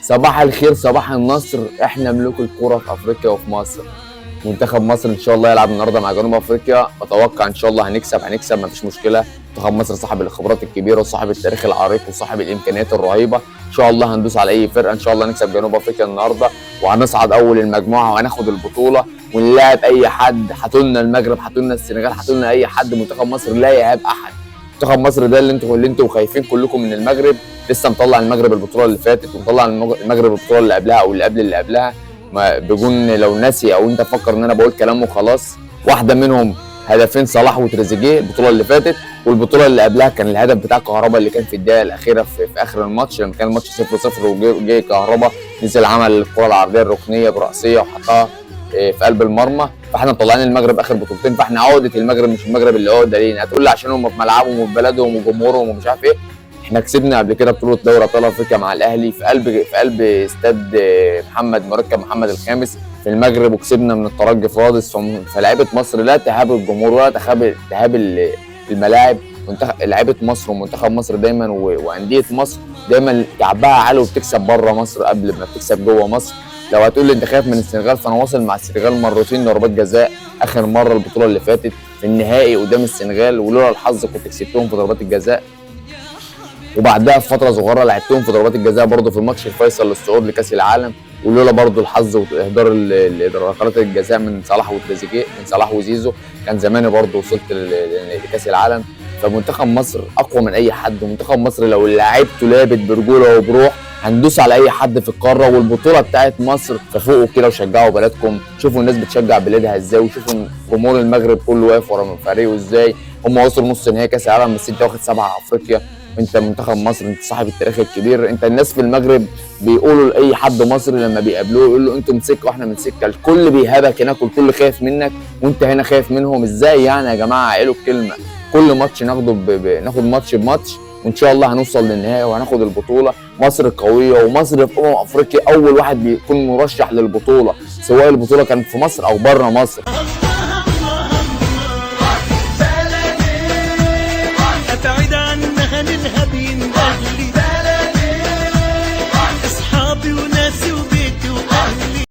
صباح الخير، صباح النصر. احنا ملوك الكرة في افريقيا وفي مصر. منتخب مصر ان شاء الله يلعب النهارده مع جنوب افريقيا. اتوقع ان شاء الله هنكسب مفيش مشكله. منتخب مصر صاحب الخبرات الكبيره وصاحب التاريخ العريق وصاحب الامكانيات الرهيبه. ان شاء الله هندوس على اي فرقه. ان شاء الله نكسب جنوب افريقيا النهارده وهنصعد اول المجموعه وهناخد البطوله ونلاعب اي حد. هاتولنا المغرب، هاتولنا السنغال، هاتولنا اي حد. منتخب مصر لا يهاب احد. منتخب مصر ده اللي انتوا خايفين كلكم من المغرب. لسه مطلع المغرب البطوله اللي فاتت ومطلع المغرب البطوله اللي قبلها او اللي قبل اللي قبلها. ما بيكون لو ناسي او انت فكر ان انا بقول كلام وخلاص. واحده منهم هدفين صلاح وتريزيجيه البطوله اللي فاتت، والبطوله اللي قبلها كان الهدف بتاع كهربا اللي كان في الدقيقه الاخيره في اخر الماتش لما كان الماتش 0-0 وجه كهربا نزل عمل الكره العرضيه الركنيه براسيه وحطها في قلب المرمى. فاحنا مطلعين المغرب اخر بطولتين، فاحنا عقده المغرب مش المغرب اللي عقده لينا. هتقول لي عشان هم في ملعبهم وفي بلدهم وجمهورهم ومش عارف ايه. احنا كسبنا قبل كده بطوله دوري ابطال افريقيا مع الاهلي في قلب استاد محمد مركب محمد الخامس في المغرب، وكسبنا من الترجي في رادس. فلاعيبه مصر لا تهاب الجمهور ولا تهاب الملاعب. لعيبه مصر ومنتخب مصر دايما وانديه مصر دايما كعبها عالي وبتكسب بره مصر قبل ما بتكسب جوه مصر. لو هتقول لي انت خايف من السنغال، فانا واصل مع السنغال مرتين ضربات جزاء. اخر مره البطوله اللي فاتت في النهائي قدام السنغال، ولولا الحظ كنت كسبتهم في ضربات الجزاء. وبعدها بفتره صغيره لعبتهم في ضربات الجزاء برضه في الماتش الفيصل للصعود لكاس العالم، ولولا برضه الحظ واهدار ركلات الجزاء من صلاح وتريزيجيه، من صلاح وزيزو، كان زماني برضه وصلت لكاس العالم. فمنتخب مصر اقوى من اي حد، ومنتخب مصر لو لعبته لعبت برجوله وبروح هندوس على اي حد في القاره. والبطوله بتاعت مصر، ففوقوا كده وشجعوا بلدكم. شوفوا الناس بتشجع بلادها ازاي، وشوفوا جمهور المغرب كله واقف ورا فريقه ازاي. هم وصلوا نص نهائي كاس العالم بس انت واخد 7 افريقيا. انت منتخب مصر، انت صاحب التاريخ الكبير. انت الناس في المغرب بيقولوا لاي حد مصري لما بيقابلوه يقول له انتوا من سكه واحنا من سكه. الكل بيهابك هناك والكل خايف منك وانت هنا خايف منهم. ازاي يعني يا جماعه؟ عقلوا الكلمه. كل ماتش ناخد ماتش بماتش، وان شاء الله هنوصل للنهايه وهناخد البطوله. مصر قويه، ومصر في افريقيا اول واحد بيكون مرشح للبطوله، سواء البطوله كانت في مصر او بره مصر.